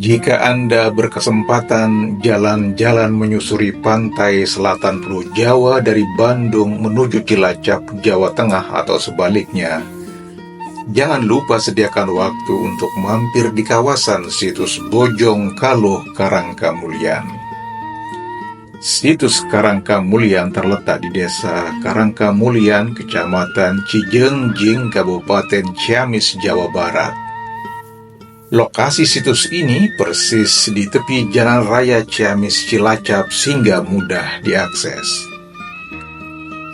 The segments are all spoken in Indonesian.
Jika Anda berkesempatan jalan-jalan menyusuri pantai selatan Pulau Jawa dari Bandung menuju Cilacap, Jawa Tengah atau sebaliknya, jangan lupa sediakan waktu untuk mampir di kawasan situs Bojong Kaluh Karangkamulyan. Situs Karangkamulyan terletak di Desa Karangkamulyan, Kecamatan Cijengjing, Kabupaten Ciamis, Jawa Barat. Lokasi situs ini persis di tepi Jalan Raya Ciamis Cilacap sehingga mudah diakses.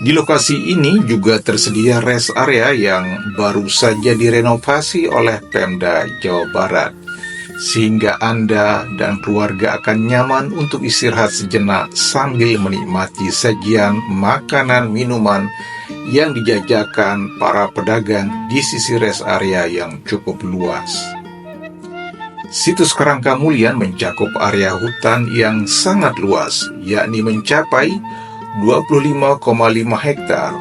Di lokasi ini juga tersedia rest area yang baru saja direnovasi oleh Pemda Jawa Barat, sehingga Anda dan keluarga akan nyaman untuk istirahat sejenak sambil menikmati sajian makanan minuman yang dijajakan para pedagang di sisi rest area yang cukup luas. Situs Karangkamulyan mencakup area hutan yang sangat luas, yakni mencapai 25,5 hektar.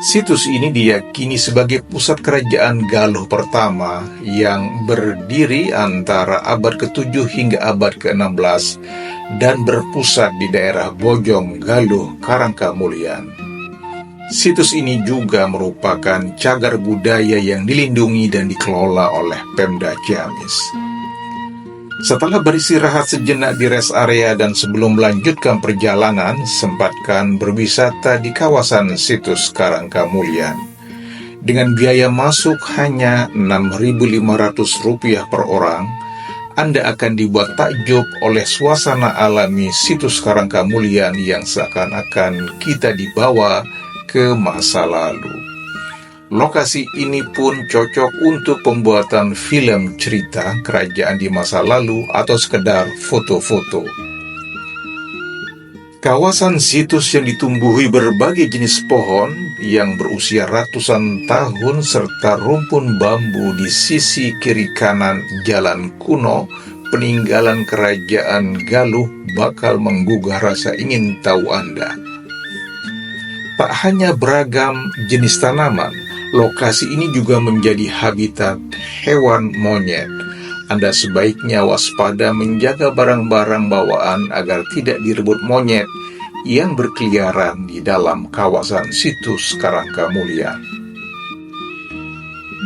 Situs ini diyakini sebagai pusat kerajaan Galuh pertama yang berdiri antara abad ke-7 hingga abad ke-16 dan berpusat di daerah Bojong Galuh Karangkamulyan. Situs ini juga merupakan cagar budaya yang dilindungi dan dikelola oleh Pemda Ciamis. Setelah beristirahat sejenak di rest area dan sebelum melanjutkan perjalanan, sempatkan berwisata di kawasan situs Karangkamulyan. Dengan biaya masuk hanya Rp6.500 per orang, Anda akan dibuat takjub oleh suasana alami situs Karangkamulyan yang seakan-akan kita dibawa ke masa lalu. Lokasi ini pun cocok untuk pembuatan film cerita kerajaan di masa lalu atau sekedar foto-foto. Kawasan situs yang ditumbuhi berbagai jenis pohon yang berusia ratusan tahun serta rumpun bambu di sisi kiri kanan jalan kuno peninggalan kerajaan Galuh bakal menggugah rasa ingin tahu Anda. Tak hanya beragam jenis tanaman, lokasi ini juga menjadi habitat hewan monyet. Anda sebaiknya waspada menjaga barang-barang bawaan agar tidak direbut monyet yang berkeliaran di dalam kawasan situs Karangkamulyan.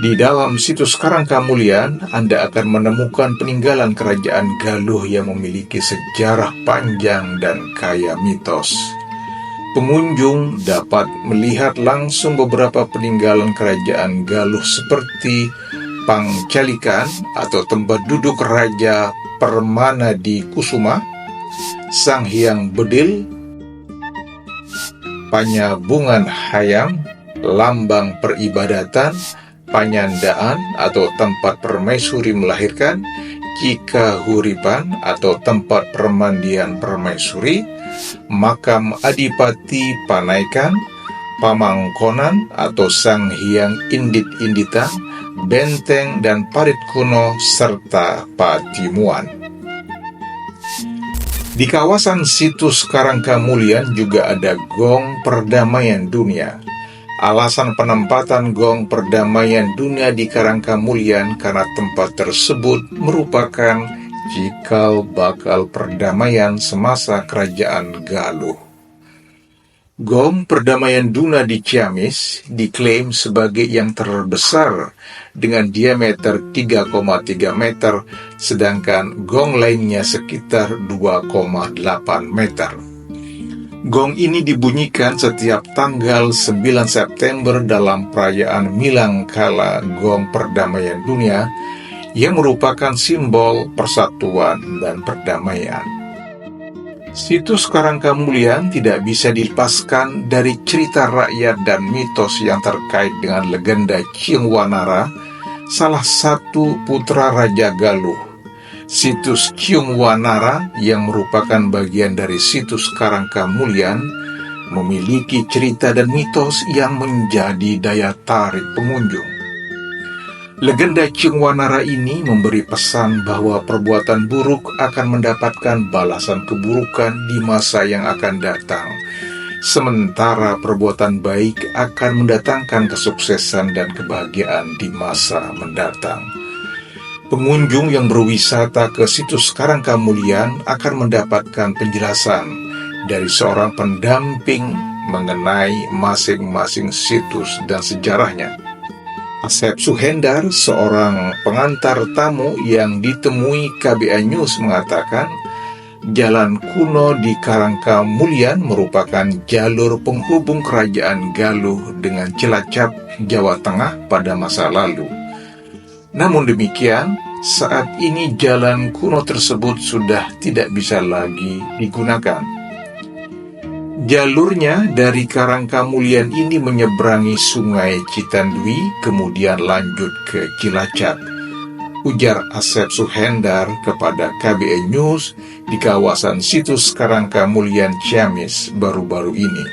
Di dalam situs Karangkamulyan, Anda akan menemukan peninggalan kerajaan Galuh yang memiliki sejarah panjang dan kaya mitos. Pengunjung dapat melihat langsung beberapa peninggalan kerajaan Galuh seperti Pangcalikan atau tempat duduk Raja Permanadi Kusuma, Sang Hyang Bedil, Panyabungan Hayam, lambang peribadatan, Panyandaan atau tempat permaisuri melahirkan, Cikahuripan atau tempat permandian permaisuri, makam Adipati Panaikan, Pamangkonan atau Sang Hyang Indit-Inditan, benteng dan parit kuno, serta Patimuan. Di kawasan situs Karangkamulyan juga ada Gong Perdamaian Dunia. Alasan penempatan Gong Perdamaian Dunia di Karangkamulyan karena tempat tersebut merupakan cikal bakal perdamaian semasa kerajaan Galuh. Gong Perdamaian Dunia di Ciamis diklaim sebagai yang terbesar dengan diameter 3,3 meter, sedangkan gong lainnya sekitar 2,8 meter. Gong ini dibunyikan setiap tanggal 9 September dalam perayaan Milangkala Gong Perdamaian Dunia yang merupakan simbol persatuan dan perdamaian. Situs Karangkamulyan tidak bisa dilepaskan dari cerita rakyat dan mitos yang terkait dengan legenda Ciungwanara, salah satu putra Raja Galuh. Situs Ciungwanara yang merupakan bagian dari situs Karangkamulyan memiliki cerita dan mitos yang menjadi daya tarik pengunjung. Legenda Ciungwanara ini memberi pesan bahwa perbuatan buruk akan mendapatkan balasan keburukan di masa yang akan datang, sementara perbuatan baik akan mendatangkan kesuksesan dan kebahagiaan di masa mendatang. Pengunjung yang berwisata ke situs Karangkamulian akan mendapatkan penjelasan dari seorang pendamping mengenai masing-masing situs dan sejarahnya. Asep Suhendar, seorang pengantar tamu yang ditemui KBA News, mengatakan jalan kuno di Karangkamulian merupakan jalur penghubung kerajaan Galuh dengan Cilacap, Jawa Tengah pada masa lalu. Namun demikian, saat ini jalan kuno tersebut sudah tidak bisa lagi digunakan. Jalurnya dari Karangkamulian ini menyeberangi Sungai Citandui, kemudian lanjut ke Cilacap, ujar Asep Suhendar kepada KBA News di kawasan situs Karangkamulian Ciamis baru-baru ini.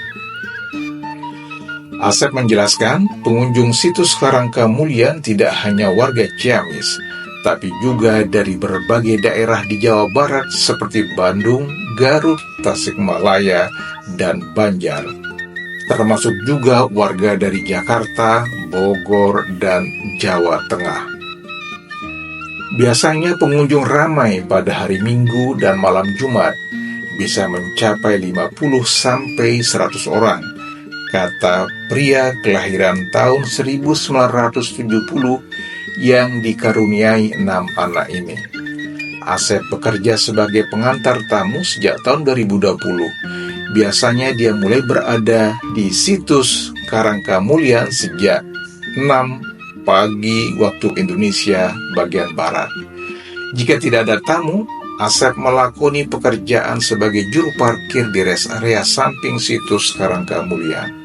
Asep menjelaskan, pengunjung situs Karangkamulian tidak hanya warga Ciamis, tapi juga dari berbagai daerah di Jawa Barat seperti Bandung, Garut, Tasikmalaya, dan Banjar. Termasuk juga warga dari Jakarta, Bogor, dan Jawa Tengah. Biasanya pengunjung ramai pada hari Minggu dan malam Jumat, bisa mencapai 50-100 orang, kata pria kelahiran tahun 1970 yang dikaruniai 6 anak ini. Asep bekerja sebagai pengantar tamu sejak tahun 2020. Biasanya dia mulai berada di situs Karangkamulian sejak 6 pagi waktu Indonesia bagian Barat. Jika tidak ada tamu, Asep melakoni pekerjaan sebagai juru parkir di rest area samping situs Karangkamulian.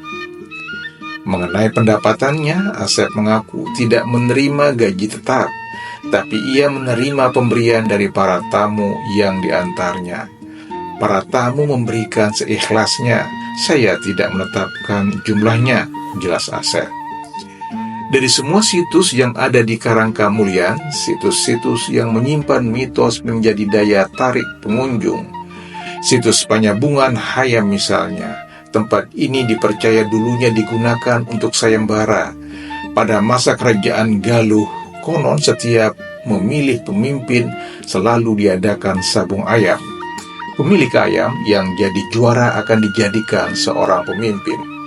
Mengenai pendapatannya, Asep mengaku tidak menerima gaji tetap, tapi ia menerima pemberian dari para tamu yang diantarnya. Para tamu memberikan seikhlasnya, saya tidak menetapkan jumlahnya, jelas Asep. Dari semua situs yang ada di Karangkamulian, situs-situs yang menyimpan mitos menjadi daya tarik pengunjung. Situs Panyabungan Hayam misalnya, tempat ini dipercaya dulunya digunakan untuk sayembara. Pada masa kerajaan Galuh, konon setiap memilih pemimpin selalu diadakan sabung ayam. Pemilik ayam yang jadi juara akan dijadikan seorang pemimpin.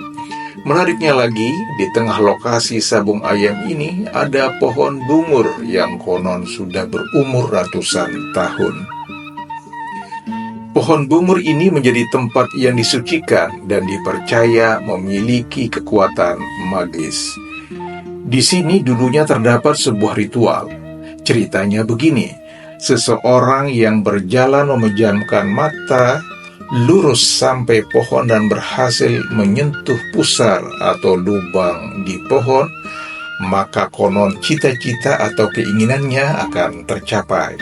Menariknya lagi, di tengah lokasi sabung ayam ini ada pohon bungur yang konon sudah berumur ratusan tahun. Pohon bungur ini menjadi tempat yang disucikan dan dipercaya memiliki kekuatan magis. Di sini dulunya terdapat sebuah ritual. Ceritanya begini, seseorang yang berjalan memejamkan mata lurus sampai pohon dan berhasil menyentuh pusar atau lubang di pohon, maka konon cita-cita atau keinginannya akan tercapai.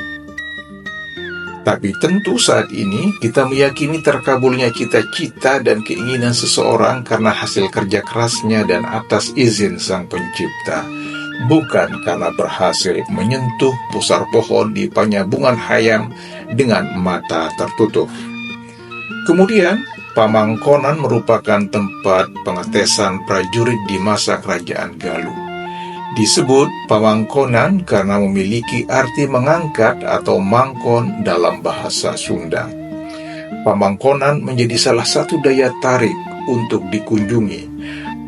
Tapi tentu saat ini kita meyakini terkabulnya cita-cita dan keinginan seseorang karena hasil kerja kerasnya dan atas izin Sang Pencipta, bukan karena berhasil menyentuh pusar pohon di Panyabungan Hayam dengan mata tertutup. Kemudian, Pamangkonan merupakan tempat pengetesan prajurit di masa kerajaan Galuh. Disebut Pamangkonan karena memiliki arti mengangkat atau mangkon dalam bahasa Sunda. Pamangkonan menjadi salah satu daya tarik untuk dikunjungi.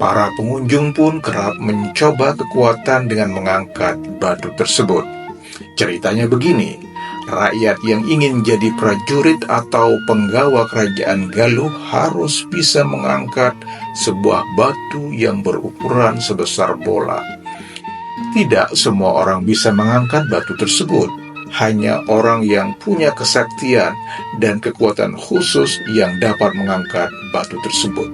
Para pengunjung pun kerap mencoba kekuatan dengan mengangkat batu tersebut. Ceritanya begini, rakyat yang ingin jadi prajurit atau penggawa kerajaan Galuh harus bisa mengangkat sebuah batu yang berukuran sebesar bola. Tidak semua orang bisa mengangkat batu tersebut, hanya orang yang punya kesaktian dan kekuatan khusus yang dapat mengangkat batu tersebut.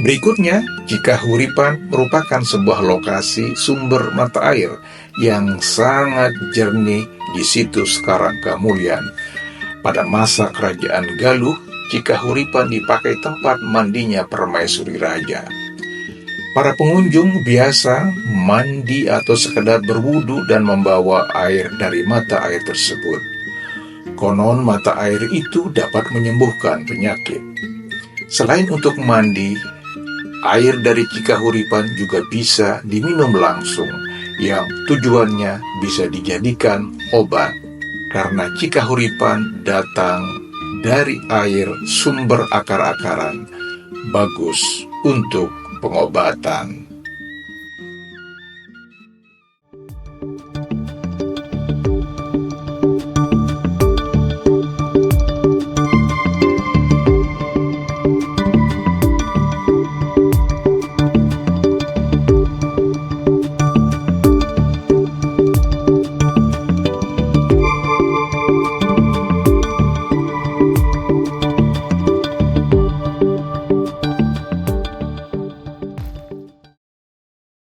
Berikutnya, Cikahuripan merupakan sebuah lokasi sumber mata air yang sangat jernih di situs Karangkamulian. Pada masa kerajaan Galuh, Cikahuripan dipakai tempat mandinya permaisuri raja. Para pengunjung biasa mandi atau sekedar berwudu dan membawa air dari mata air tersebut. Konon mata air itu dapat menyembuhkan penyakit. Selain untuk mandi, air dari Cikahuripan juga bisa diminum langsung, yang tujuannya bisa dijadikan obat, karena cikahuripan datang dari air sumber akar-akaran, bagus untuk pengobatan.